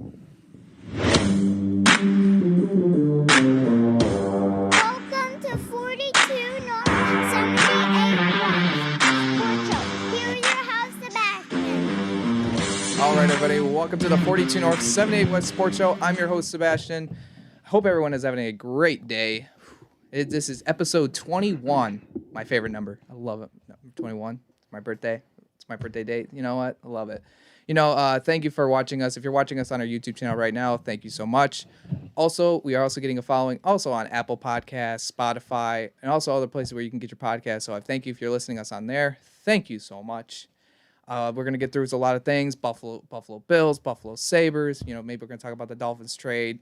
Welcome to 42 North 78West. Here is your host, Sebastian. All right, everybody. Welcome to the 42 North 78West Sports Show. I'm your host, Sebastian. I hope everyone is having a great day. This is episode 21, my favorite number. I love it. Number 21. It's my birthday. It's my birthday date. You know what? I love it. Thank you for watching us. If you're watching us on our YouTube channel right now, thank you so much. Also, we are also getting a following also on Apple Podcasts, Spotify, and also other places where you can get your podcasts. So I thank you if you're listening to us on there. Thank you so much. We're going to get through a lot of things. Buffalo Bills, Buffalo Sabres. Maybe we're going to talk about the Dolphins trade.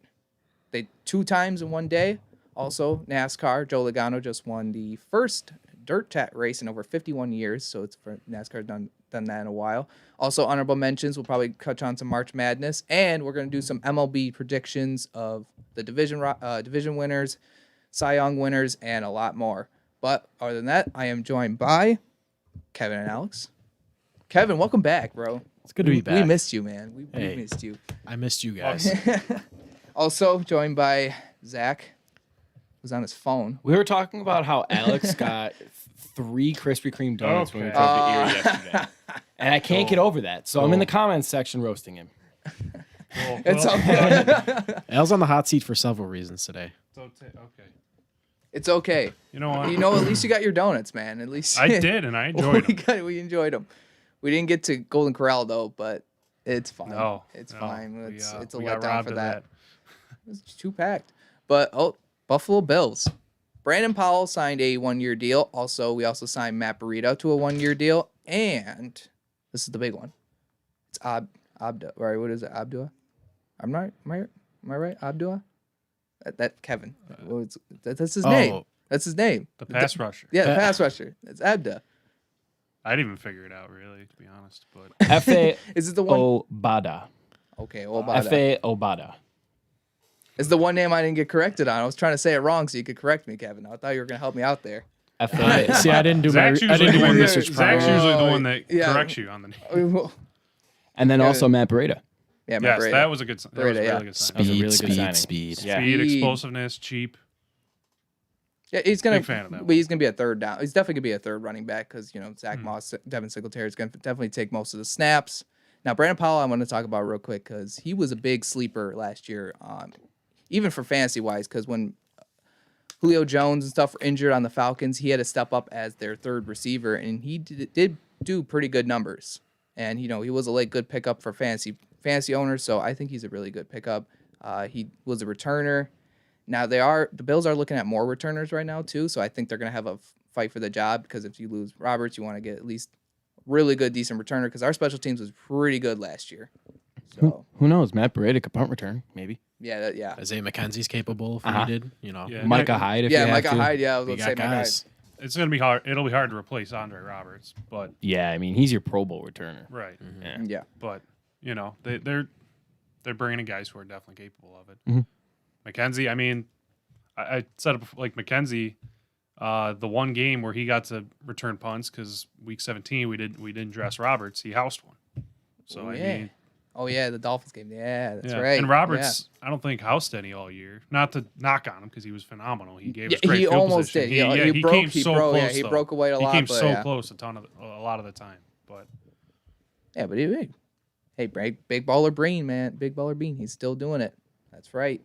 They 2 times in one day. Also, NASCAR. Joe Logano just won the first dirt track race in over 51 years. So it's for NASCAR done that in a while. Also, honorable mentions. We'll probably touch on some March Madness. And we're going to do some MLB predictions of the division winners, Cy Young winners, and a lot more. But other than that, I am joined by Kevin and Alex. Kevin, welcome back, bro. It's good to be back. We missed you, man. We Hey. missed you. I missed you guys. Also joined by Zach, who's on his phone. We were talking about how Alex got 3 Krispy Kreme donuts when we drove to Erie yesterday. And I can't get over that. So I'm in the comments section roasting him. It's okay. Al's on the hot seat for several reasons today. Okay. It's okay. You know what? At least you got your donuts, man. At least I did, and I enjoyed them. We enjoyed them. We didn't get to Golden Corral though, but it's fine. No, it's no. fine. It's a We got letdown robbed for of that. It's too packed. But Buffalo Bills. Brandon Powell signed a 1-year deal. We also signed Matt Burrito to a 1-year deal, and this is the big one. It's Abda. Right? What is it? Abdua? Am I right? Abdua? That Kevin. That's his name. That's his name. The pass rusher. Yeah, the pass rusher. It's Abda. I didn't even figure it out, really, to be honest. But F.A. Is it the one? Obada. Okay, Obada. F.A. Obada. It's the one name I didn't get corrected on. I was trying to say it wrong so you could correct me, Kevin. I thought you were going to help me out there. F.A. See, I didn't do my research Zach's prior. usually the one that Yeah. corrects you on the name. And then also Matt Burrito. Yeah, Yes, Brady. that was a good sign. That was a Brady, really yeah. good sign. That was a really good signing. Speed. Yeah. Speed, explosiveness, cheap. Yeah, he's gonna. Big fan of that But he's gonna be a third down. He's definitely gonna be a third running back because Zach Moss, Devin Singletary is gonna definitely take most of the snaps. Now Brandon Powell, I want to talk about real quick because he was a big sleeper last year, even for fantasy wise. Because when Julio Jones and stuff were injured on the Falcons, he had to step up as their third receiver, and he did do pretty good numbers. And he was a good pickup for fantasy owners. So I think he's a really good pickup. He was a returner. Now the Bills are looking at more returners right now too, so I think they're gonna have a fight for the job because if you lose Roberts, you want to get at least really good, decent returner because our special teams was pretty good last year. So Who knows? Matt Burrito could punt return, maybe. yeah. Isaiah McKenzie's capable if needed. Yeah. Micah Hyde, if you have Micah to. Hyde. Yeah, I was We going to say got Micah Hyde. guys. It's gonna be hard. It'll be hard to replace Andre Roberts, but Yeah, I mean, he's your Pro Bowl returner. right. Yeah. Yeah, But they're bringing in guys who are definitely capable of it. Mhm. McKenzie, I mean, I said it before, like McKenzie, the one game where he got to return punts because week 17 we didn't dress Roberts, he housed one. So Oh, I yeah. mean, Oh yeah, the Dolphins game. Yeah, that's yeah. right. And Roberts, I don't think housed any all year. Not to knock on him because he was phenomenal. He gave us great he field almost position. did. He broke. came He so broke. close. Yeah, he though. broke away a lot. He came but so yeah. close a lot of the time. But Yeah, but hey, big baller Bean, man, big baller Bean. He's still doing it. That's right.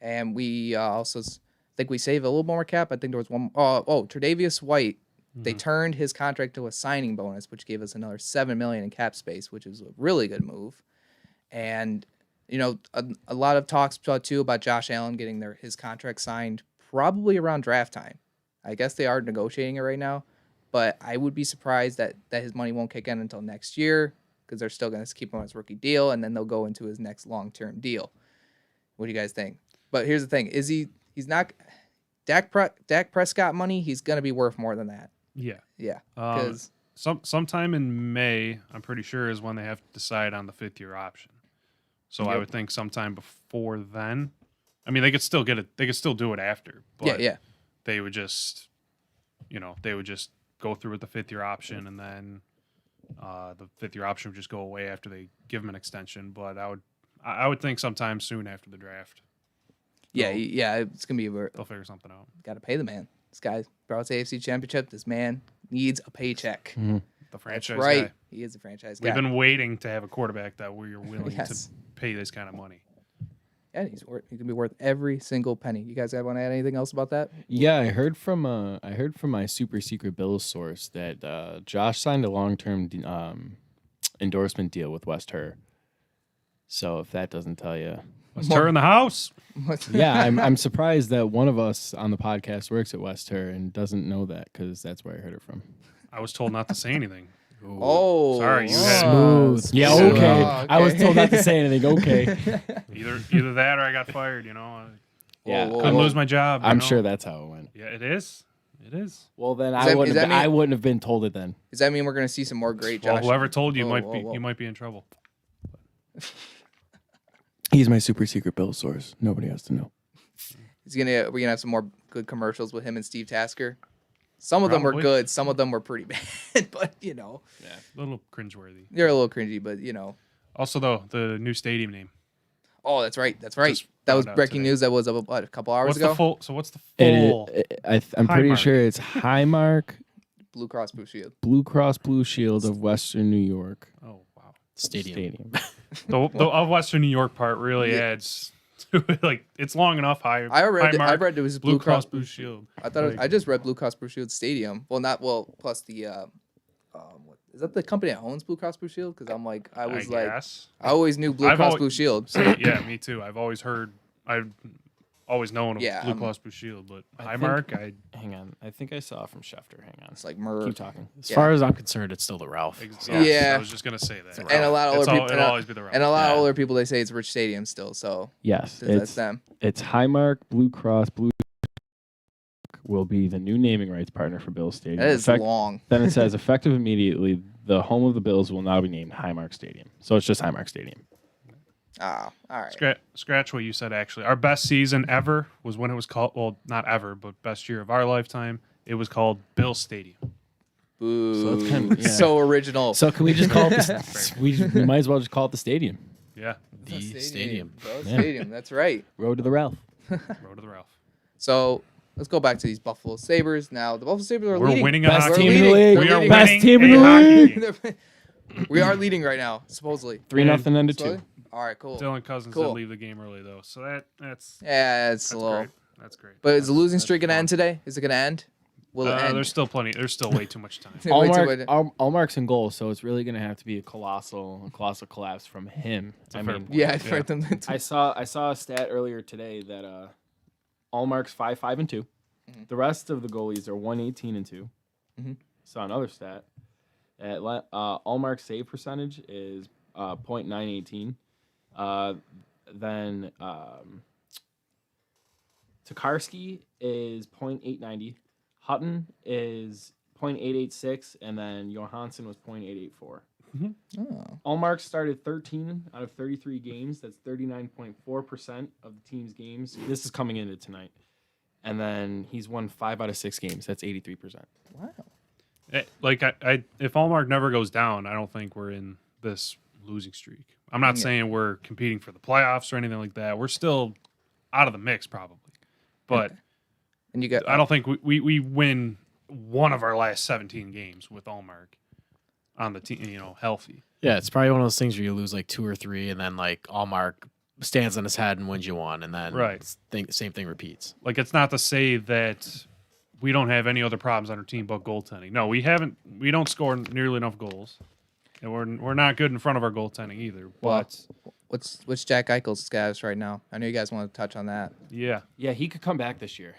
And we also think we saved a little more cap. I think there was one. Tre'Davious White. They turned his contract to a signing bonus, which gave us another $7 million in cap space, which is a really good move. And a lot of talks too about Josh Allen getting his contract signed probably around draft time. I guess they are negotiating it right now, but I would be surprised that his money won't kick in until next year because they're still going to keep him on his rookie deal, and then they'll go into his next long-term deal. What do you guys think? But here's the thing: he's not Dak Prescott money. He's going to be worth more than that. yeah. Yeah, because Sometime in May, I'm pretty sure, is when they have to decide on the 5th-year option. So I Yep. would think sometime before then. I mean, they could still get it. They could still do it after. But yeah. They would just, go through with the 5th-year option, and then the 5th-year option would just go away after they give them an extension. But I would think sometime soon after the draft Yeah, it's gonna be. they'll figure something out. Got to pay the man. This guy brought us AFC Championship. This man needs a paycheck. The That's franchise right. guy. He is a franchise We've guy. been waiting to have a quarterback that where you're willing Yes. to pay this kind of money. Yeah, he can be worth every single penny. You guys want to add anything else about that? Yeah, I heard from my super secret Bills source that Josh signed a long-term endorsement deal with West Her. So if that doesn't tell you, Let's turn the house. yeah, I'm surprised that one of us on the podcast works at West Her and doesn't know that because that's where I heard it from. I was told not to say anything. Oh, Sorry, you had- Smooth. Yeah, Smooth. okay. Oh, I was okay. told not to say anything. Okay. Either that or I got fired. You know, Yeah, Whoa, whoa, couldn't whoa. lose my job. you I'm know? sure that's how it went. Yeah, it is. It is. Well, then Does that I mean- wouldn't have been told it then. Does that mean we're gonna see some more great Well, Josh? whoever told you Whoa, might whoa, be whoa. you might be in trouble. He's my super secret Bill source. Nobody has to know. We're gonna have some more good commercials with him and Steve Tasker. Some of them were Probably. good. Some of them were pretty bad. But A little cringeworthy. they're a little cringy. But Also, though, the new stadium name. Oh, that's right. That's right. Just That was found out breaking today. news. That was a couple hours What's ago. the full? So what's the full? I'm pretty Highmark. sure it's Highmark Blue Cross Blue Shield. Blue Cross Blue Shield of Western New York Oh wow. Stadium. The of Western New York part really adds to it. Like it's long enough. I read it was Blue Cross Blue Shield. I thought Like- I just read Blue Cross Blue Shield Stadium. Plus the is that the company that owns Blue Cross Blue Shield? Because I guess. always knew Blue I've Cross al- Blue Shield. Yeah, me too. I've always known of Yeah, Blue Cross Blue Shield, but I Highmark, Hang on. I think I saw it from Schefter. Hang on. It's like Murr. Keep talking. As far as I'm concerned, it's still the Ralph. Yeah. I was just gonna say that. And a lot of older people, It'll always be the and a lot of Yeah. older people, they say it's Rich Stadium still. So Yes, that's it's them. Highmark Blue Cross Blue will be the new naming rights partner for Bills Stadium. That is long. Then it says effective immediately, the home of the Bills will now be named Highmark Stadium. So it's just Highmark Stadium. Ah, all right. Scratch what you said. Actually, our best season ever was when it was called. Well, not ever, but best year of our lifetime. It was called Bill Stadium. Boo. So it's kind of- yeah. So original. So can we just call it the, we might as well just call it the stadium. Yeah, The stadium. Bro, Yeah. Stadium. That's right. Road to the Ralph. Road to the Ralph. So let's go back to these Buffalo Sabres. Now the Buffalo Sabres are We're leading. winning a Best hockey team in game. the league. They're We are leading. Best winning team in a the hockey league. game. We are leading right now, supposedly. 3-0 and to Supposedly? 2. All right, cool. Dylan Cousins Cool. did leave the game early though, so that's Yeah, it's a little. great. That's great. But is the losing That's streak gonna fun. end today? Is it gonna end? Will it end? There's still plenty. There's still way too much time. Wait till it- Allmark's in goal, so it's really going to have to be a colossal collapse from him. a I fair mean, point. yeah, I read them. I saw a stat earlier today that Allmark's 5-5-2. The rest of the goalies are 1-18-2. Mhm. Saw another stat. Allmark's save percentage is .918. Then Tokarski is .890. Hutton is .886, and then Johansson was .884. Oh. Allmark started 13 out of 33 games. That's 39.4% of the team's games. This is coming into tonight. And then he's won 5 out of 6 games. That's 83%. Wow. If Allmark never goes down, I don't think we're in this losing streak. I'm not Yeah. saying we're competing for the playoffs or anything like that. We're still out of the mix probably, but And you got. I don't think we win one of our last 17 games with Allmark on the team, healthy. Yeah, it's probably one of those things where you lose like 2 or 3, and then like Allmark stands on his head and wins you one, and then Right. same thing repeats. Like it's not to say that we don't have any other problems on our team but goaltending. No, we haven't. We don't score nearly enough goals, and we're not good in front of our goaltending either. Well, But what's Jack Eichel's status right now? I know you guys want to touch on that. yeah, Yeah, he could come back this year.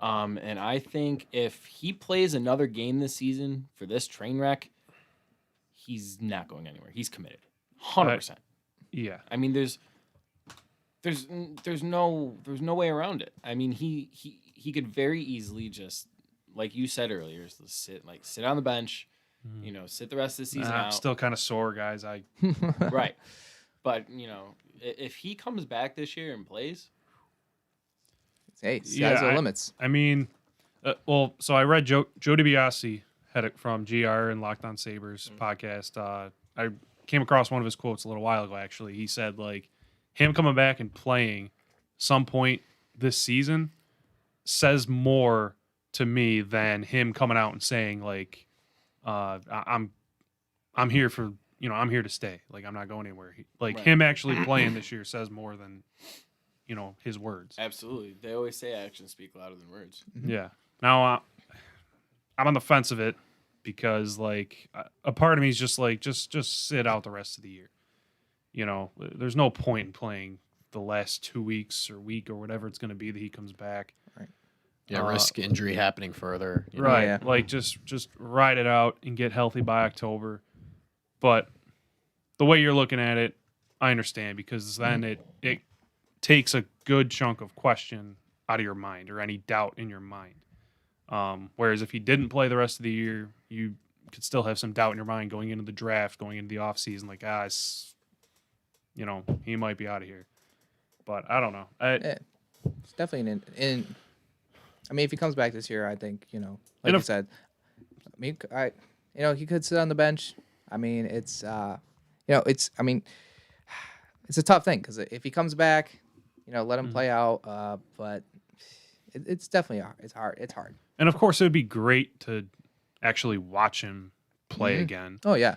And I think if he plays another game this season for this train wreck, he's not going anywhere. He's committed. 100%. yeah. I mean, there's no way around it. I mean, he could very easily just, like you said earlier, just sit on the bench, sit the rest of the season I'm out. still kind of sore, guys. Right. But, if he comes back this year and plays, Hey, skies Yeah, are limits. I mean, so I read Joe DiBiase had it from GR and Locked On Sabres podcast. I came across one of his quotes a little while ago. Actually, he said like him coming back and playing some point this season says more to me than him coming out and saying like I'm here for I'm here to stay. Like I'm not going anywhere. Him actually playing this year says more than his words. Absolutely. They always say actions speak louder than words. Yeah. Now I'm on the fence of it because like a part of me is just like just sit out the rest of the year. There's no point in playing the last 2 weeks or week or whatever it's going to be that he comes back. Right. Yeah, risk injury happening further. Right. Yeah. Like just ride it out and get healthy by October. But the way you're looking at it, I understand because then it takes a good chunk of question out of your mind or any doubt in your mind. Whereas if he didn't play the rest of the year, you could still have some doubt in your mind going into the draft, going into the offseason, like, he might be out of here. But I don't know. It's definitely I mean, if he comes back this year, I think, like you said, I mean, he could sit on the bench. I mean, it's a tough thing because if he comes back, let him play out. But it's definitely hard. It's hard. And of course, it would be great to actually watch him play again. Oh yeah.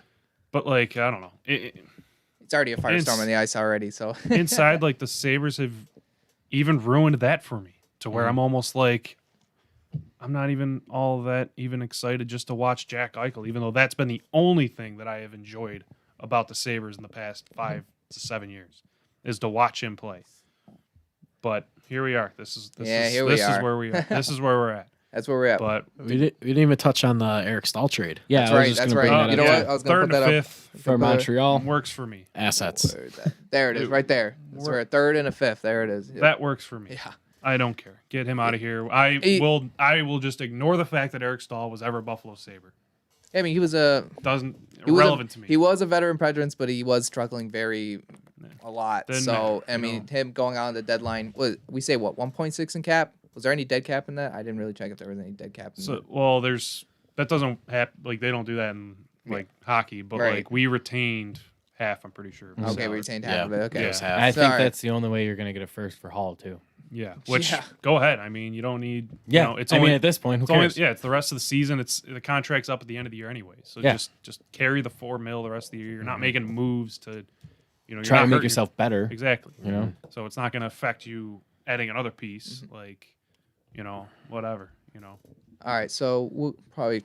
But like, I don't know. It's already a firestorm on the ice already. So inside, like the Sabres have even ruined that for me to where I'm almost like, I'm not even all that even excited just to watch Jack Eichel, even though that's been the only thing that I have enjoyed about the Sabres in the past 5 to 7 years is to watch him play. But here we are. This is where we are. This is where we're at. That's where we're at. But We didn't even touch on the Eric Stahl trade. Yeah, That's I was right. just That's gonna right. bring You that know up. what? I was going to third put and that a up. fifth For Montreal. works for me. Assets. There it is, right there. That's where a third and a fifth. There it is. Yep. That works for me. Yeah. I don't care. Get him out of here. I will just ignore the fact that Eric Stahl was ever a Buffalo Sabre. I mean, he was Irrelevant to me. He was a veteran presence, but he was struggling a lot. Didn't So matter, I mean, him going out on the deadline. We say what 1.6 in cap? Was there any dead cap in that? I didn't really check if there was any dead cap. That doesn't happen. Like they don't do that in like hockey, but Right. like we retained half. I'm pretty sure. Okay, we retained half of it. Okay. Yeah, it was half. And I think Sorry. that's the only way you're going to get a first for Hall, too. Yeah. Which Yeah. go ahead. I mean, you don't need. Yeah. It's I only mean, at this point, who it's only, cares? it's the rest of the season. It's the contract's up at the end of the year anyway. So Yeah. just carry the $4 million the rest of the year. You're not making moves to, you're Try not to make hurting yourself better. exactly. You know? So it's not going to affect you adding another piece, like, whatever. All right, so we'll probably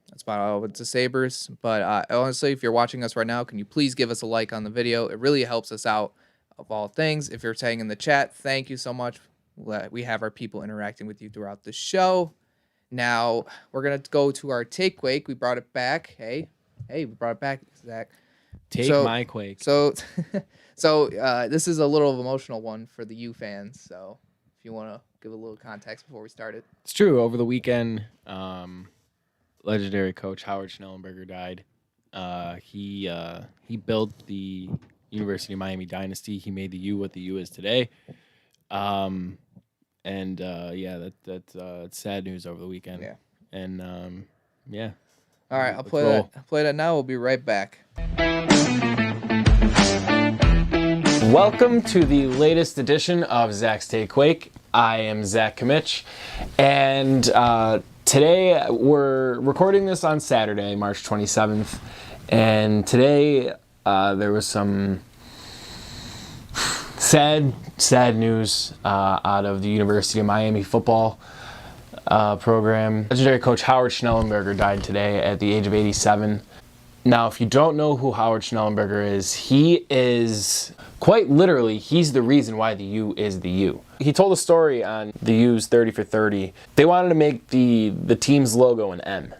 that's about all with the Sabres. But honestly, if you're watching us right now, can you please give us a like on the video? It really helps us out of all things. If you're saying in the chat, thank you so much. We have our people interacting with you throughout the show. Now we're gonna go to our take quake. We brought it back. Hey, we brought it back, Zach. Take So- my quake. So, this is a little emotional one for the U fans. So, if you want to give a little context before we start it. It's true. Over the weekend, legendary coach Howard Schnellenberger died. He built the University of Miami dynasty. He made the U what the U is today. That's sad news over the weekend. Yeah. And yeah. All right, I'll Let's play roll. that. I'll play that now. We'll be right back. Welcome to the latest edition of Zach's Take Quake. I am Zach Kamich, and today we're recording this on Saturday, March 27th, and today there was some sad news out of the University of Miami football program. Legendary coach Howard Schnellenberger died today at the age of 87. Now, if you don't know who Howard Schnellenberger is, he is quite literally, he's the reason why the U is the U. He told a story on the U's 30 for 30. They wanted to make the team's logo an M.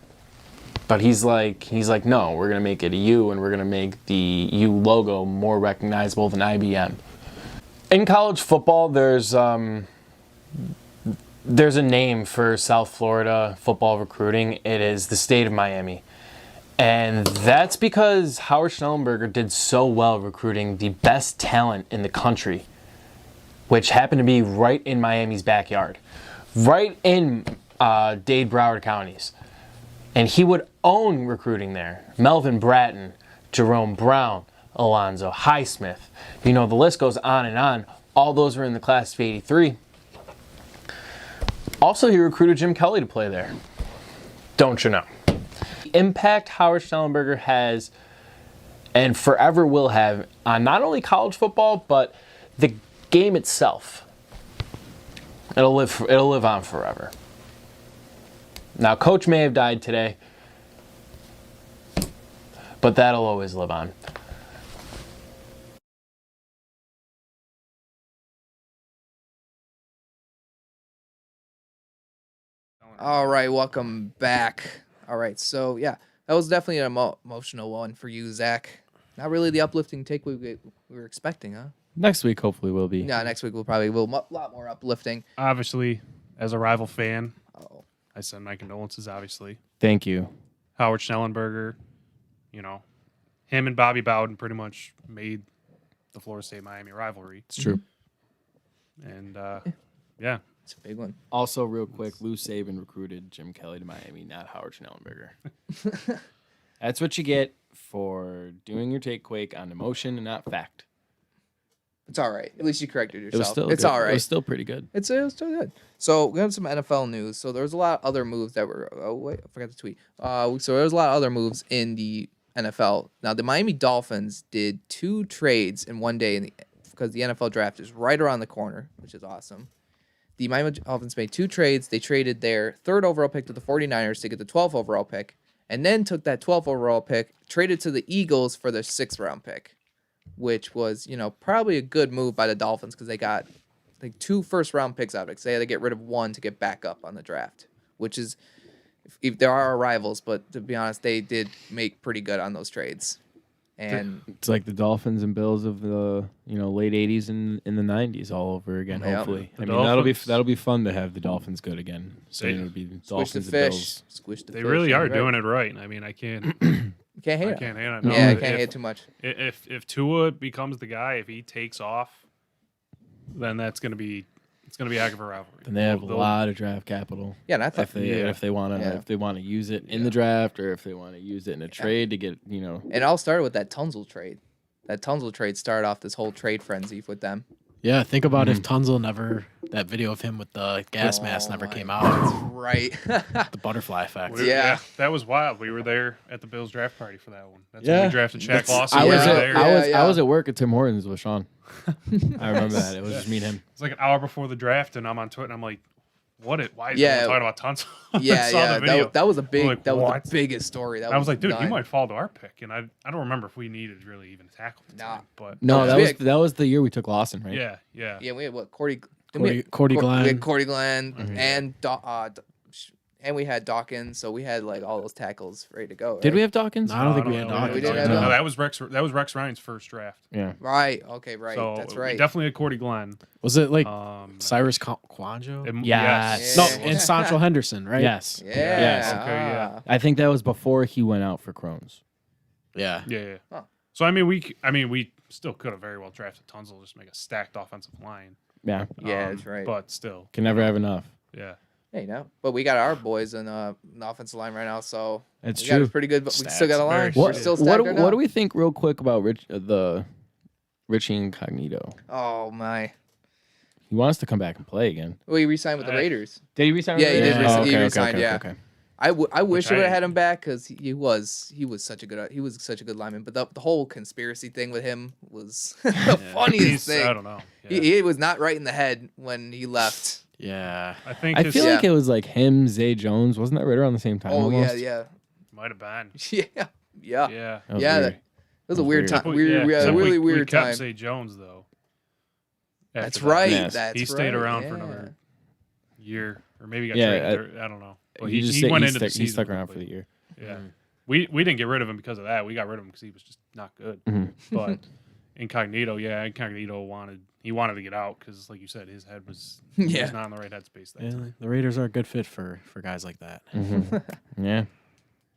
But he's like, no, we're going to make it a U, and we're going to make the U logo more recognizable than IBM. In college football, there's a name for South Florida football recruiting. It is the state of Miami. And that's because Howard Schnellenberger did so well recruiting the best talent in the country, which happened to be right in Miami's backyard, right in Dade, Broward counties. And he would own recruiting there. Melvin Bratton, Jerome Brown, Alonzo Highsmith. The list goes on and on. All those were in the class of 83. Also, he recruited Jim Kelly to play there. Don't you know? The impact Howard Schnellenberger has and forever will have on not only college football, but the game itself. It'll live on forever. Now, Coach may have died today, but that'll always live on. All right, welcome back. All right, so yeah, that was definitely an emotional one for you, Zach. Not really the uplifting take we were expecting, huh? Next week, hopefully, will be. Yeah, next week we'll probably a lot more uplifting. Obviously, as a rival fan, Oh, I send my condolences, obviously. Thank you. Howard Schnellenberger, him and Bobby Bowden pretty much made the Florida State-Miami rivalry. It's true. And, yeah. it's a big one. Also, real quick, Lou Saban recruited Jim Kelly to Miami, not Howard Schnellenberger. That's what you get for doing your take quake on emotion and not fact. It's all right. At least you corrected yourself. It was still it's good. all right. It was still pretty good. It was still good. So we have some NFL news. So there was a lot of other moves that were. Oh wait, I forgot to tweet. So there was a lot of other moves in the NFL. Now the Miami Dolphins did 2 trades in one day, because the NFL draft is right around the corner, which is awesome. The Miami Dolphins made 2 trades. They traded their 3rd overall pick to the 49ers to get the 12th overall pick, and then took that 12th overall pick, traded to the Eagles for their 6th round pick, which was, probably a good move by the Dolphins because they got like 2 first-round picks out of it. So they had to get rid of 1 to get back up on the draft, which is, if there are rivals, but to be honest, they did make pretty good on those trades. And It's like the Dolphins and Bills of the late '80s and in the '90s all over again. Yep. Hopefully, The I mean Dolphins- that'll be fun to have the Dolphins good again. So They- it'll be squish the Dolphins and fish. Bills. Squish the They fish. really are Right. doing it right. I mean, I can't You can't hate I it. can't hate on it. No, Yeah, I If- can't hate too much. If Tua becomes the guy, if he takes off, then it's gonna be a heck of a rivalry. And they have a They'll- lot of draft capital. Yeah, and I thought If they want to Yeah. if they want to use it in the draft, or if they want to use it in a trade to get it all started with that Tunzel trade. That Tunzel trade started off this whole trade frenzy with them. Yeah, think about if Tunzel that video of him with the gas mask never my came out. Right. The butterfly effect. Yeah. That was wild. We were there at the Bills draft party for that one. That's Yeah. when we drafted Shaq Lawson. I We was were at, there. I was at work at Tim Hortons with Sean. I remember that. It was just me and him. It's like an hour before the draft, and I'm on Twitter, and I'm like, why is Yeah. no one talking about Tunzel? I Yeah, saw yeah. the video. That was a big. Like, that was what? the biggest story. I was like, dude, done. you might fall to our pick, and I don't remember if we needed really even tackle the Nah. team, but No, Yeah. that was the year we took Lawson, right? yeah. Yeah, we had what Cordy Cordy We Glenn. had Cordy Glenn and we had Dawkins, so we had like all those tackles ready to go. Did right? we have Dawkins? I don't think No, we had no, Dawkins. we didn't have No, Dawkins. that was Rex Ryan's first draft. Yeah. Right. Okay. Right. So That's we right. definitely had Cordy Glenn. Was it like Cyrus Quanjo? Yes. No, Yeah. and Sancho Henderson, right? Yes. Yeah. Yes. Okay, yeah. I think that was before he went out for Crohn's. Yeah. Yeah. Huh. So we still could have very well drafted Tunzel, just make a stacked offensive line. Yeah. Yeah, that's right. But still, Can never have enough. yeah. Hey, but we got our boys in the offensive line right now, so That's we got true. a pretty good. We still got a Stats, line. very We're What, still what, stacked do- right what now. do we think real quick about Richie Incognito? Oh my! He wants to come back and play again. Well, he re-signed with the Raiders. Did he resign? Yeah, he did. Oh, He okay, resigned. okay, Yeah. okay. I wish I would have I- had him back because he was such a good lineman. But the whole conspiracy thing with him was the funniest thing. I don't know. Yeah. He was not right in the head when he left. Yeah. I think I his, feel Yeah. like it was like him, Zay Jones. Wasn't that right around the same time? Oh almost? yeah, might have been. yeah, yeah. Yeah. That was Yeah, weird. It was a weird weird. time. But, Weird, except really we weird kept time. Zay Jones though. That's After that. right. Yes. That's He stayed right, around yeah. for another year, or maybe got Yeah, traded. I don't know. But He he, just he stayed- went he into the stuck, season. he stuck around but- for the year. Yeah. We didn't get rid of him because of that. We got rid of him because he was just not good. Mhm. But Incognito wanted to get out because, like you said, his head was Yeah. was not in the right headspace. That Yeah, time. the Raiders are a good fit for guys like that. Mhm. Yeah.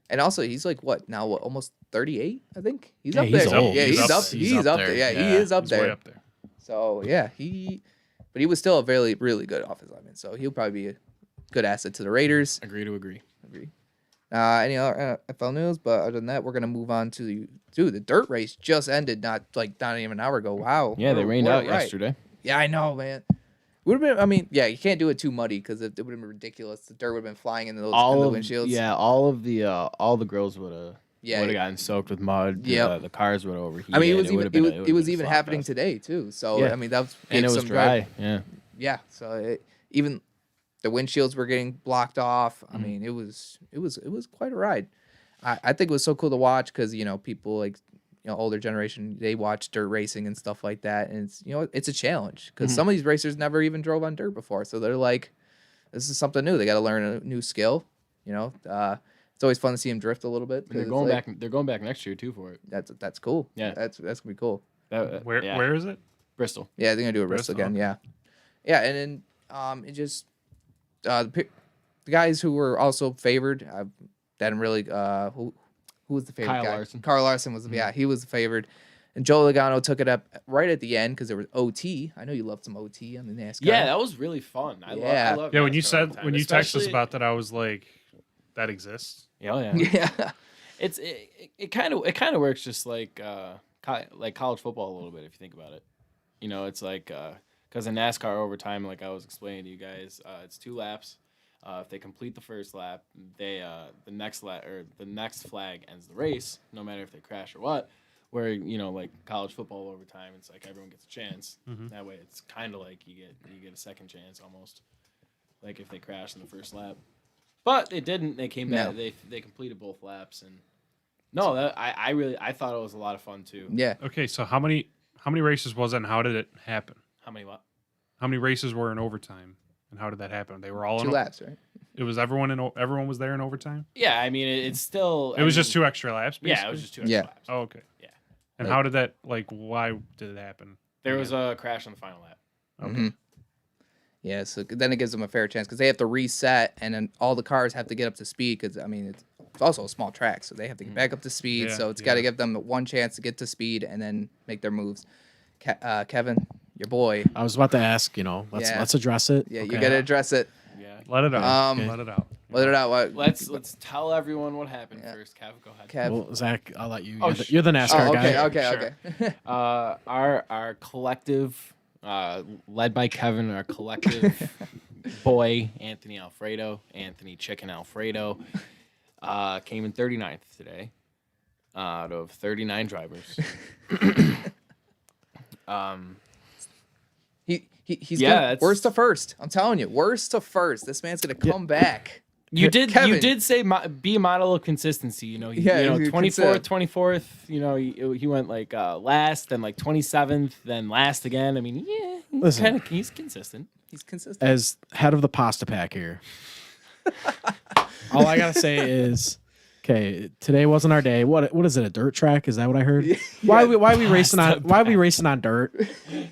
And also, he's like what now? What, almost 38? I think he's Yeah, up he's there. old. Yeah, He's he's up up. there. He's up there. Yeah, he is up He's way there. up there. So yeah, but he was still a really good offensive lineman. So he'll probably be a good asset to the Raiders. Agree to agree. Agree. Any other NFL news? But other than that, we're gonna move on to the dirt race just ended not even an hour ago. Wow. Yeah, they rained We're out right. yesterday. Yeah, I know, man. Would have been. I mean, yeah, you can't do it too muddy because it would have been ridiculous. The dirt would have been flying into those All into of the windshields. yeah, all the grills would have gotten soaked with mud. Yep. The cars would have overheated. I mean, it was been a even slog happening fest. today too. So Yeah. I mean, that was And it was some dry. Yeah. Yeah. So even the windshields were getting blocked off. I Mm-hmm. mean, it was quite a ride. I think it was so cool to watch because people like older generation, they watch dirt racing and stuff like that, and it's a challenge because some of these racers never even drove on dirt before, so they're like, this is something new. They got to learn a new skill. It's always fun to see them drift a little bit. And they're 'cause going it's like, back. They're going back next year too for it. That's cool. Yeah. That's gonna be cool. Where is it? Bristol. Yeah, they're gonna do a wrist Bristol, again. okay. Yeah, and then it just the guys who were also favored. That really who was the favorite Kyle guy? Larson. Carl Larson was he was the favored, and Joe Logano took it up right at the end because there was OT. I know you loved some OT on the NASCAR. Yeah, that was really fun. I Yeah. love Yeah, when you NASCAR all the said time, when you texted us especially- about that, I was like, that exists. Oh yeah. yeah, It kind of works just like college football a little bit if you think about it. It's like because in NASCAR overtime, like I was explaining to you guys, it's 2 laps. If they complete the first lap, they the next flag ends the race, no matter if they crash or what. Where like college football overtime, it's like everyone gets a chance. That way, it's kind of like you get a second chance almost, like if they crash in the first lap. But they didn't. They came back. No. They completed both laps, and no, I thought it was a lot of fun too. yeah. Okay, so how many races was it, and how did it happen? How many what? How many races were in overtime, and how did that happen? They were all 2 in. laps, right? It was everyone was there in overtime. Yeah, I mean it's still. It was just 2 extra laps. Basically? Yeah, it was just 2 extra Yeah. laps. Oh, okay. Yeah. And Like- how did that? Why did it happen? There was a crash on the final lap. Okay. Yeah, so then it gives them a fair chance because they have to reset, and then all the cars have to get up to speed because I mean it's also a small track, so they have to get back up to speed. Yeah, So it's got to yeah. give them one chance to get to speed and then make their moves. Kevin, your boy, I was about to ask, let's address it. yeah, you Okay. got to address it. Yeah. Let it out. Okay. Let it out. Let it out. What? Let's tell everyone what happened first. Kev, go ahead. Kev. Well, Zach, I'll let you. Oh, You're the NASCAR Oh, guy. okay. Our collective, led by Kevin, our collective boy Anthony Chicken Alfredo, came in 39th today, out of 39 drivers. He's Yeah, gonna, that's- worst to first. I'm telling you, worst to first. This man's gonna come back. You Kevin. did say be a model of consistency. Yeah, 24th, 24th. He went like last, then like 27th, then last again. I mean, yeah, Listen. he's consistent. He's consistent. As head of the pasta pack here, all I gotta say is, okay, today wasn't our day. What is it? A dirt track? Is that what I heard? Why are we racing on? Why are we racing on dirt?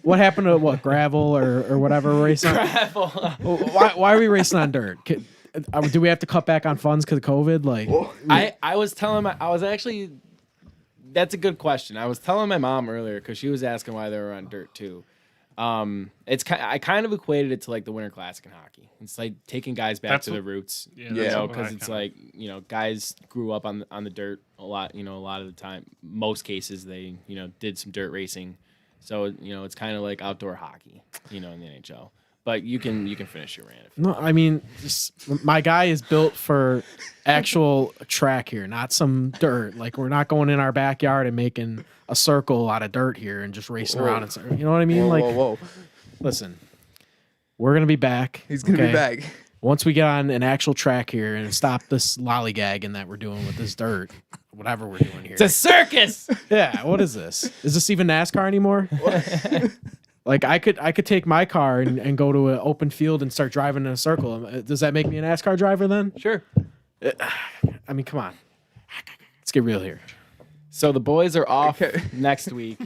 What happened to gravel or whatever we're racing on? Gravel. Why are we racing on dirt? Do we have to cut back on funds because of COVID? Like, I was telling that's a good question. I was telling my mom earlier because she was asking why they were on dirt too. I kind of equated it to like the Winter Classic in hockey. It's like taking guys back That's to what- their roots. Yeah, You that's know, what because I it's kinda- like guys grew up on the dirt a lot. A lot of the time, most cases they did some dirt racing. So it's kind of like outdoor hockey. In the NHL. But you can finish your rant. no, I mean, my guy is built for actual track here, not some dirt. Like, we're not going in our backyard and making a circle out of dirt here and just racing around. And, you know what I mean? Whoa. Listen, we're gonna be back. He's gonna be okay? back. Once we get on an actual track here and stop this lollygagging that we're doing with this dirt, whatever we're doing here. It's a circus. Yeah, what is this? Is this even NASCAR anymore? Like, I could take my car and go to an open field and start driving in a circle. Does that make me a NASCAR driver then? Sure. I mean, come on. Let's get real here. So the boys are off Okay. next week,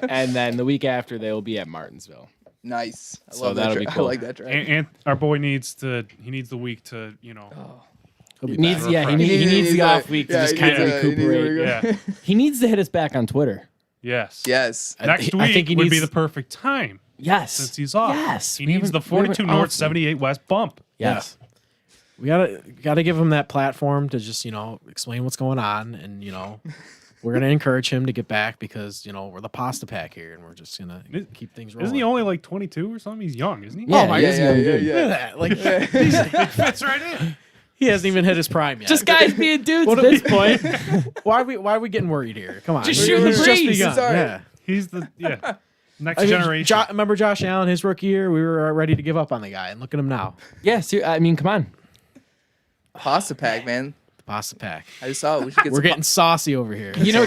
and then the week after they will be at Martinsville. Nice. I So love that. that'll be I cool. like that track. And our boy needs the week to He'll be Needs back. he needs the off week to just kind of recuperate. yeah. He needs to hit us back on Twitter. Yes. Yes. Next I week think he would be needs- the perfect time Yes. since he's off. Yes. He We needs the haven't- we haven't 42 North off- 78 West bump. Yes. We gotta give him that platform to just explain what's going on, and we're gonna encourage him to get back because we're the pasta pack here, and we're just gonna keep things rolling. Isn't he only like 22 or something? He's young, isn't he? Oh my yeah, God! yeah, yeah. Look at that! Like He fits right in. he hasn't even hit his prime yet. Just guys being dudes What at do this point. why are we getting worried here? Come on, Just shoot the He's just breeze. begun. Sorry. Yeah. He's the next I mean, generation. Remember Josh Allen, his rookie year? We were ready to give up on the guy, and look at him now. Yeah, I mean, come on. Pasta pack, man. The pasta pack. I just saw it. We should get We're some getting saucy over here. You know,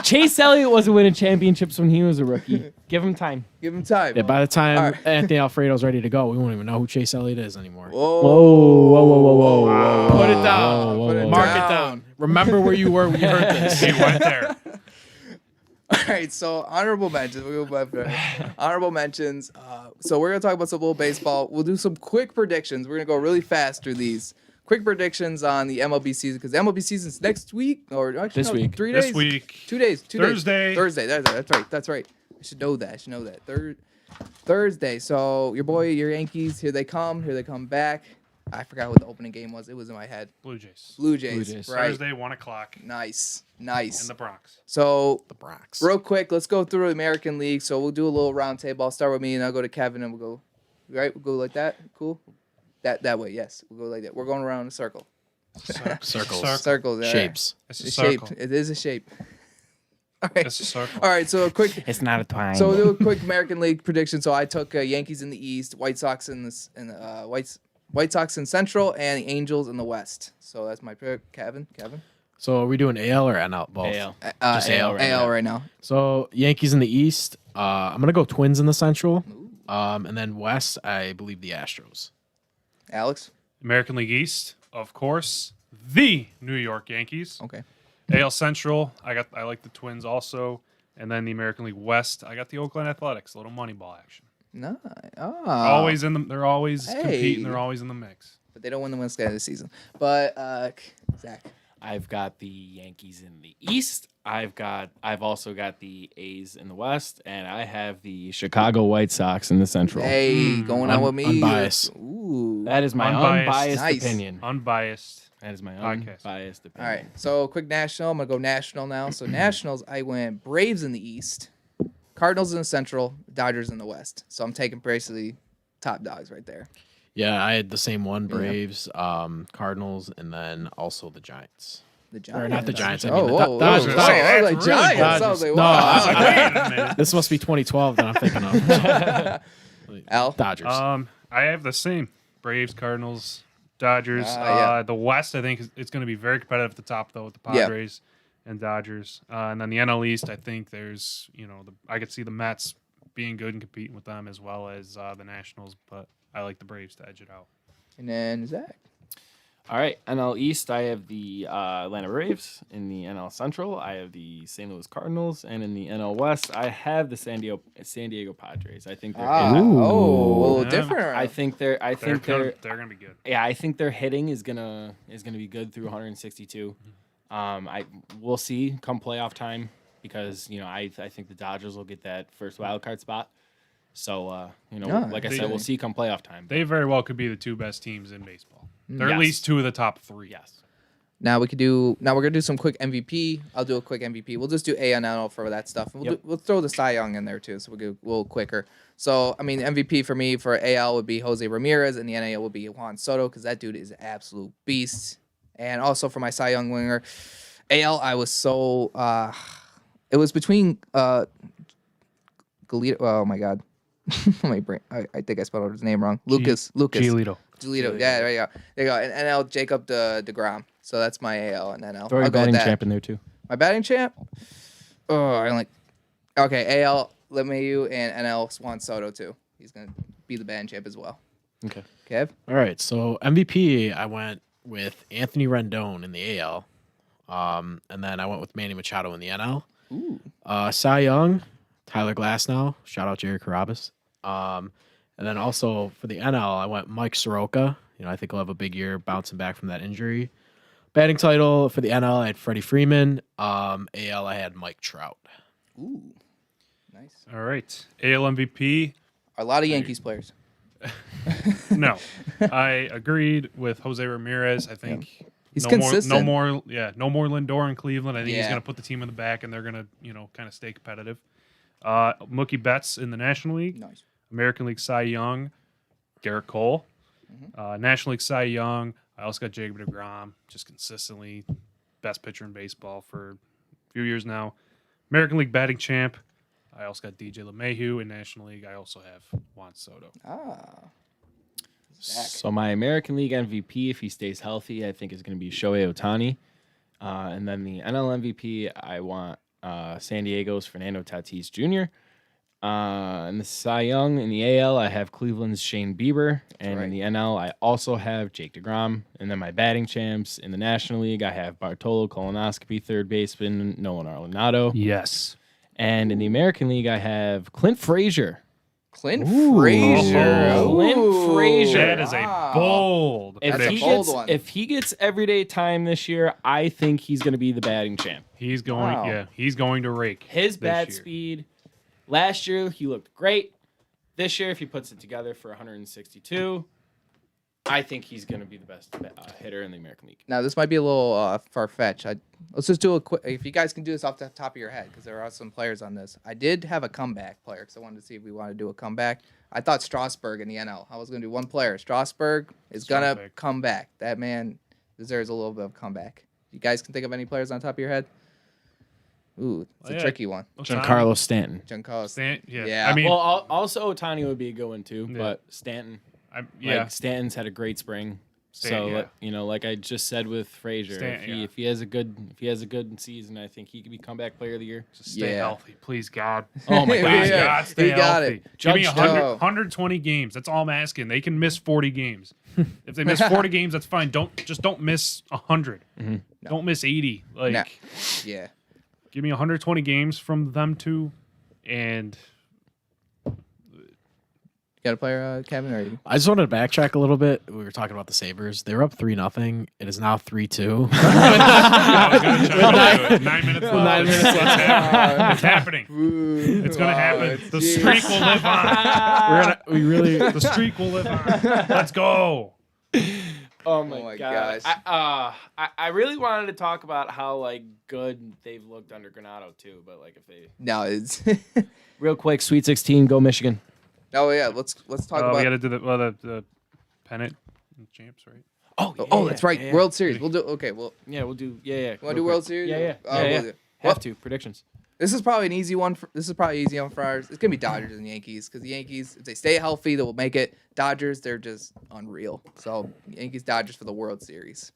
Chase Elliott wasn't winning championships when he was a rookie. Give him time. give him time. Yeah, by the time All right. Anthony Alfredo's ready to go, we won't even know who Chase Elliott is anymore. Whoa. Whoa. Put it down. Put it Mark down. it down. Remember where you were when you heard this. He went there. All right, so honorable mentions. We'll go back there. Honorable mentions. So we're gonna talk about some little baseball. We'll do some quick predictions. We're gonna go really fast through these quick predictions on the MLB season because the MLB season's next week or actually This week. 3 days. This week. 2 days. 2 Thursday. days. Thursday. That's right. That's right. I should know that. Thursday. So your Yankees. Here they come. Here they come back. I forgot what the opening game was. It was in my head. Blue Jays. Blue Jays. Jays. Right. Thursday, 1 o'clock Nice. in the Bronx. So The Bronx. real quick, let's go through the American League. So we'll do a little round table. I'll start with me, and I'll go to Kevin, and we'll go. Right, we'll go like that. Cool. That way, yes. We'll go like that. We're going around in a circle. Circles. Circles. Yeah. Shapes. It's A a shape. circle. It is a shape. All right. It's a circle. All right. So a quick. It's not a twine. So we'll do a quick American League prediction. So I took Yankees in the East, White Sox in this, and White Sox in Central, and the Angels in the West. So that's my pick. Kevin. So are we doing AL or NL? Both. AL. Just AL right AL now. right now. So Yankees in the East. I'm gonna go Twins in the Central. And then West, I believe the Astros. Alex. American League East, of course, the New York Yankees. Okay. AL Central, I like the Twins also, and then the American League West, I got the Oakland Athletics. A little Moneyball action. Nice. Oh. Always in the. They're always Hey. competing. They're always in the mix. But they don't win the Wednesday of the season. But Zach. I've got the Yankees in the East. I've also got the A's in the West, and I have the Chicago White Sox in the Central. Hey, going on with me. Unbiased. Ooh. That is my Unbiased. unbiased Nice. opinion. Unbiased. That is my Podcast. unbiased All opinion. right. So quick national. I'm gonna go national now. So nationals, I went Braves in the East, Cardinals in the Central, Dodgers in the West. So I'm taking basically top dogs right there. Yeah, I had the same one: Braves, Cardinals, and then also the Giants. The Giants. Or not the Giants. I Oh, mean the whoa, Dodgers. whoa. Dodgers. I was like That's really Giants. Dodgers. I was like, No, wow. I was like, Wait a minute. This must be 2012 that I'm thinking of. Al. Dodgers. I have the same Braves, Cardinals, Dodgers. Yeah. The West, I think it's going to be very competitive at the top though with the Yeah. Padres and Dodgers. And then the NL East, I think there's I could see the Mets being good and competing with them as well as the Nationals, but I like the Braves to edge it out. And then Zach. All right, NL East, I have the Atlanta Braves. In the NL Central, I have the St. Louis Cardinals, and in the NL West, I have the San Diego Padres. I think they're Ah, hitting. oh, a little Yeah. different. I think they're They're going to be good. yeah, I think their hitting is gonna be good through 162. We'll see come playoff time because I think the Dodgers will get that first wild card spot. So like I said, we'll see come playoff time. They very well could be the two best teams in baseball. They're at Yes. least two of the top three. Yes. Now we're gonna do some quick MVP. I'll do a quick MVP. We'll just do A and L for that stuff. We'll throw the Cy Young in there too, so we'll go a little quicker. So I mean, MVP for me for AL would be Jose Ramirez, and the NL would be Juan Soto because that dude is an absolute beast. And also for my Cy Young winner, AL, I was so it was between Galito. Oh my God, my brain. I think I spelled his name wrong. Lucas. Giolito. Julito. Yeah, there you go. There you go. And NL, Jacob DeGrom. So that's my AL and NL. Throw I'll your go with batting that. champ in there too. My batting champ? Oh, I like. Okay, AL, LeMahieu, and NL, Juan Soto, too. He's going to be the batting champ as well. Okay. Kev? All right, so MVP, I went with Anthony Rendon in the AL, and then I went with Manny Machado in the NL. Ooh. Cy Young, Tyler Glasnow. Shout out Jerry Carabas. And then also for the NL, I went Mike Soroka. I think he'll have a big year bouncing back from that injury. Batting title for the NL, I had Freddie Freeman. AL, I had Mike Trout. Ooh. Nice. All right. AL MVP. A lot of Yankees players. No, I agreed with Jose Ramirez. I think He's no consistent. more Lindor in Cleveland. I think he's Yeah. going to put the team in the back, and they're going to kind of stay competitive. Mookie Betts in the National League, Nice. American League Cy Young, Garrett Cole, Mm-hmm. National League Cy Young. I also got Jacob deGrom, just consistently best pitcher in baseball for a few years now. American League batting champ. I also got DJ LeMahieu in National League. I also have Juan Soto. Ah. Zach. So my American League MVP, if he stays healthy, I think is going to be Shohei Ohtani. And then the NL MVP, I want San Diego's Fernando Tatis Jr. And the Cy Young in the AL, I have Cleveland's Shane Bieber. And right. in the NL, I also have Jake DeGrom. And then my batting champs in the National League, I have Bartolo Colonoscopy, third baseman, Nolan Arenado. Yes. And in the American League, I have Clint Frazier. Clint Frazier. Oh. Clint Frazier. That is a bold If That's a he, prediction. bold gets, one. if he gets everyday time this year, I think he's going to be the batting champ. He's going, Wow. he's going to rake. His this bat year. speed, last year he looked great. This year, if he puts it together for 162, I think he's going to be the best hitter in the American League. Now this might be a little far-fetched. Let's just do a quick. If you guys can do this off the top of your head, because there are some players on this. I did have a comeback player, because I wanted to see if we wanted to do a comeback. I thought Strasburg in the NL. I was going to do one player. Strasburg is going to Strasburg. come back. That man deserves a little bit of comeback. You guys can think of any players on top of your head? Ooh, it's a Yeah. tricky one. Giancarlo Stanton. Giancarlo. Yeah. Yeah. I mean, Well, also Otani would be a good one too, Yeah. but Stanton. yeah. Like Stanton's had a great spring. Stan, yeah. Like I just said with Frazier, Stan, yeah. if he has a good season, I think he could be comeback player of the year. Just stay Yeah. healthy, please God. Oh my Yeah. God! Please God, stay He got healthy. it. Give me Judge 100, Joe. 120 games. That's all I'm asking. They can miss 40 games. If they miss 40 games, that's fine. Don't miss 100. Don't miss 80. Like, Nah. Yeah. give me 120 games from them two, and You got a player, Kevin? Or you? I just wanted to backtrack a little bit. We were talking about the Sabres. They were up 3-0. It is now 3-2. I was going to jump into it. 9 minutes left. 9 minutes left. It's happening. It's going to happen. The streak will live on. we really. The streak will live on. Let's go. Oh my gosh! I really wanted to talk about how like good they've looked under Granato too, but like if they No, it's. real quick, Sweet 16, go Michigan. Oh yeah, let's talk We about. got to do the pennant champs, right? Oh, that's right. yeah. World Series. We'll do. Okay, well, Yeah, we'll do. Yeah. you want to real do quick. World Series? Yeah. We'll do- Have to predictions. This is probably an easy one. This is probably an easy one for ours. It's gonna be Dodgers and Yankees, because the Yankees, if they stay healthy, they will make it. Dodgers, they're just unreal. So Yankees, Dodgers for the World Series.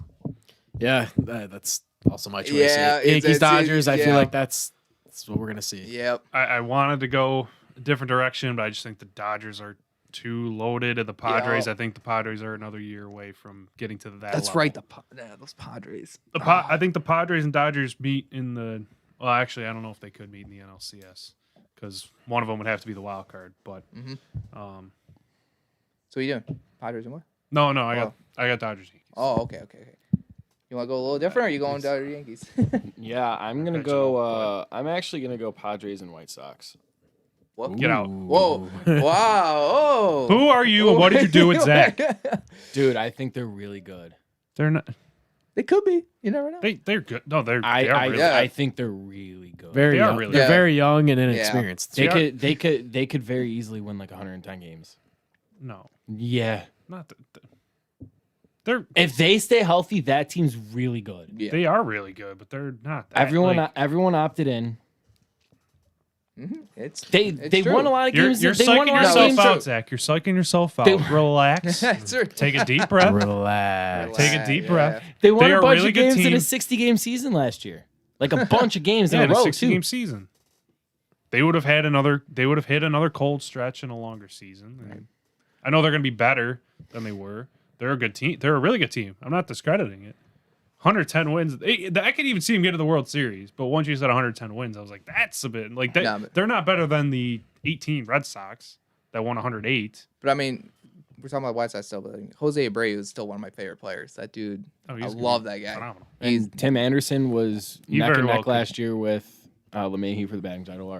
Yeah, that's also my choice. Yeah, Yankees, Dodgers. I yeah. feel like that's what we're gonna see. Yep. I wanted to go a different direction, but I just think the Dodgers are too loaded, and the Padres. Yeah. I think the Padres are another year away from getting to that. That's level. right. Those Padres. I think the Padres and Dodgers meet in the. Well, actually, I don't know if they could meet in the NLCS, because one of them would have to be the wild card. But So what are you doing? Padres and what? no, I got Dodgers. Yankees. Oh, okay. You want to go a little different, or are you going Dodgers Yankees? Yeah, I'm gonna go. I'm actually gonna go Padres and White Sox. What? Get out. Whoa! Wow! Oh! Who are you, and what did you do with Zach? Dude, I think they're really good. They're not. They could be. You never know. They're good. No, they are really. Yeah. I think they're really good. Very They are young. really They're good. very young and inexperienced. They could very easily win like 110 games. No, Yeah. not. They're. If they stay healthy, that team's really good. Yeah. They are really good, but they're not. That, Everyone opted in. It's They true. won a lot of You're games. you're they won a psyching lot of yourself games. out, Zach. You're psyching yourself out. They- Relax. Sure. Take a deep breath. Relax. Take a deep Yeah. breath. They won They are a a bunch really of good games in team. a 60-game season last year. Like a bunch of games Yeah, in in a a row 60-game too. season. They would have had another. They would have hit another cold stretch in a longer season. And I know they're going to be better than they were. They're a good team. They're a really good team. I'm not discrediting it. 110 wins. I could even see them get to the World Series. But once you said 110 wins, I was like, that's a bit like that. Nah, but- They're not better than the 18 Red Sox that won 108. But I mean, we're talking about White Sox still, but Jose Abreu is still one of my favorite players. That dude, Oh, I he's love that guy. Phenomenal. He's And Tim Anderson was He neck very and well neck could. last year with LeMahieu for the batting title.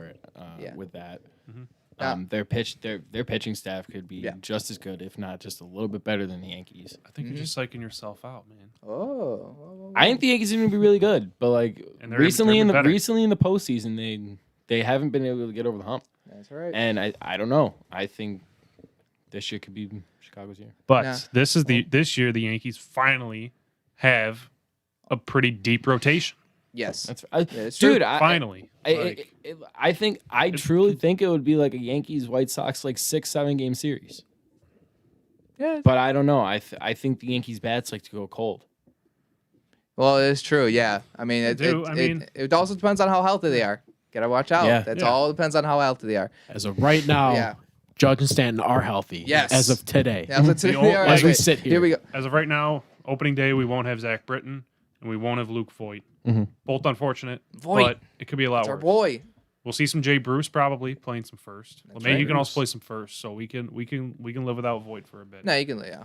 Yeah. With that. Their pitching staff could be Yeah. just as good, if not just a little bit better than the Yankees. I think you're just psyching yourself out, man. Oh. I think the Yankees are going to be really good, but like And they're recently in the better. postseason, they haven't been able to get over the hump. That's right. And I don't know. I think this year could be Chicago's year. But Nah. this year the Yankees finally have a pretty deep rotation. Yes. That's it's true. dude. Finally. I truly think it would be like a Yankees White Sox like 6-7 game series. Yeah. But I don't know. I think the Yankees bats like to go cold. Well, it is true. Yeah. I mean, it also depends on how healthy they are. Gotta watch out. Yeah. That's Yeah. all depends on how healthy they are. As of right now, Yeah. Judge and Stanton are healthy. Yes. As of today. Yeah, that's The what they are. As we Wait, sit here. Here we go. As of right now, opening day, we won't have Zach Britton and we won't have Luke Voigt. Both unfortunate, Voigt. but it could be a lot It's our worse. boy. We'll see some Jay Bruce probably playing some first. Well, maybe right. you can also play some first, so we can live without Voigt for a bit. No, you can. Yeah.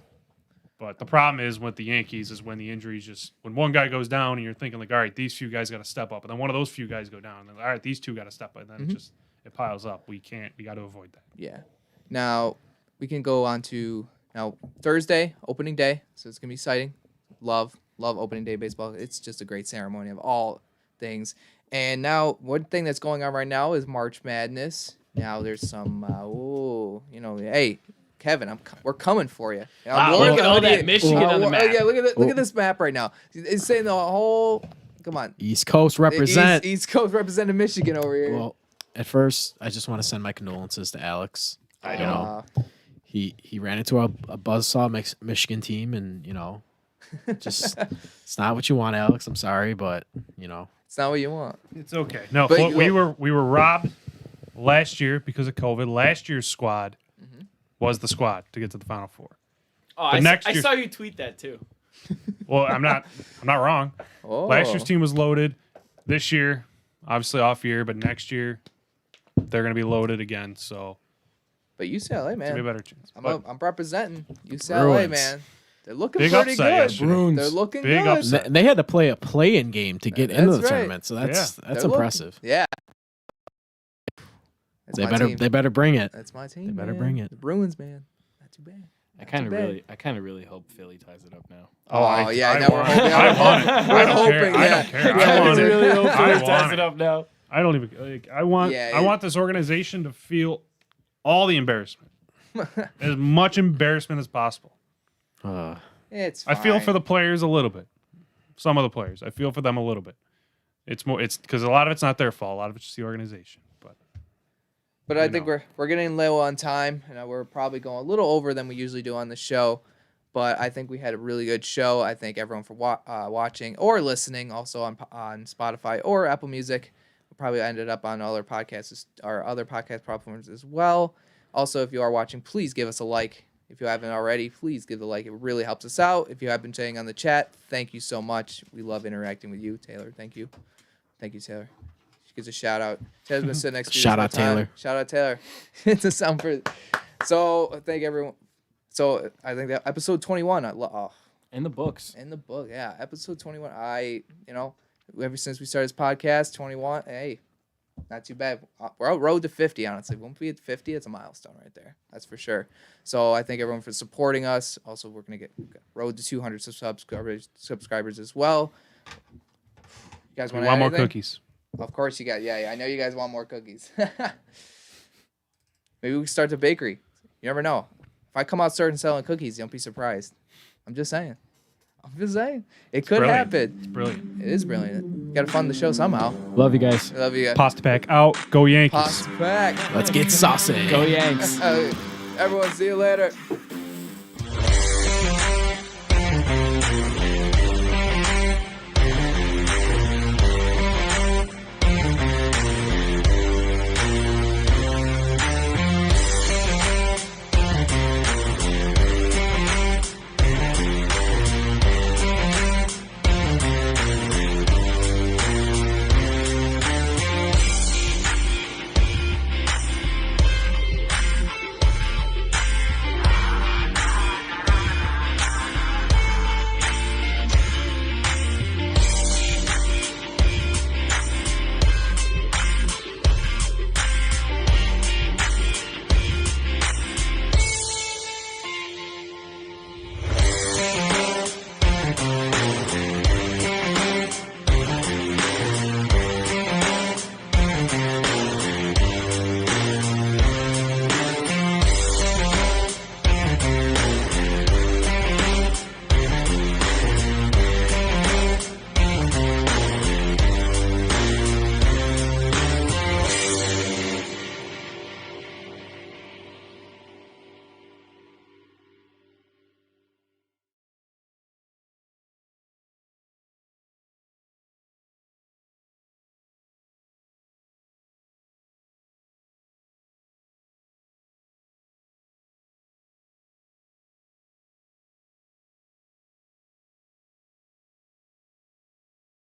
But the problem is with the Yankees is when the injuries when one guy goes down and you're thinking like, all right, these few guys got to step up, and then one of those few guys go down, and then, all right, these two got to step up, and then it piles up. We got to avoid that. Yeah. Now we can go on to Thursday, opening day. So it's gonna be exciting. Love opening day baseball. It's just a great ceremony of all things. And now one thing that's going on right now is March Madness. Now there's some hey, Kevin, we're coming for you. Look at all that Michigan on the map. Yeah, look at this map right now. It's saying the whole. Come on, East Coast represent. East Coast representing Michigan over here. Well, at first, I just want to send my condolences to Alex. I You know, he ran into a buzzsaw Michigan team, and just it's not what you want, Alex. I'm sorry, but it's not what you want. It's okay. No, But we were robbed last year because of COVID. Last year's squad was the squad to get to the Final Four. Oh, I next year- saw you tweet that too. Well, I'm not wrong. Oh. Last year's team was loaded. This year, obviously off year, but next year they're going to be loaded again. So But UCLA, it's gonna be a man, better chance. But I'm representing UCLA, Bruins. man. They're looking Big pretty upset good. yesterday. Bruins. They're looking Big good. upset. they had to play a play-in game to get into That's the right. tournament, so that's They're looking- impressive. Yeah. That's They my better team. they better bring it. That's my team. they better man. bring it. The Bruins, man. Not too bad. I kind of bad. really hope Philly ties it up now. Oh, yeah. I Now we're want it. hoping. I want it. We're I don't hoping. care. Yeah. I don't care. Yeah, I want it. really hope I Philly want ties it. it up now. I don't even I want Yeah, I want this organization to feel all the embarrassment. As much embarrassment as possible. It's I feel fine. for the players a little bit. Some of the players. I feel for them a little bit. It's because a lot of it's not their fault. A lot of it's just the organization. But I think we're getting low on time, and we're probably going a little over than we usually do on the show. But I think we had a really good show. I thank everyone for watching or listening, also on Spotify or Apple Music. We probably ended up on other podcasts or other podcast platforms as well. Also, if you are watching, please give us a like. If you haven't already, please give the like. It really helps us out. If you have been saying on the chat, thank you so much. We love interacting with you, Taylor. Thank you. Thank you, Taylor. She gives a shout out. Taylor's been sitting next to you. Shout this out, whole time. Taylor. Shout out, Taylor. It's a sound for. So thank everyone. So I think that episode 21. In the books. In the book, yeah. Episode 21. Ever since we started this podcast, 21. Hey, not too bad. We're out road to 50. Honestly, when we hit 50, it's a milestone right there. That's for sure. So I thank everyone for supporting us. Also, we're gonna get road to 200 subscribers as well. You guys we want want more anything? cookies. Of course you got. Yeah. I know you guys want more cookies. Maybe we can start the bakery. You never know. If I come out starting selling cookies, don't be surprised. I'm just saying. It could brilliant. happen. It's brilliant. It is brilliant. Got to fund the show somehow. Love you guys. I love you guys. Pasta pack out. Go Yankees. Pasta pack. Let's get saucy. Go Yanks. Everyone, see you later.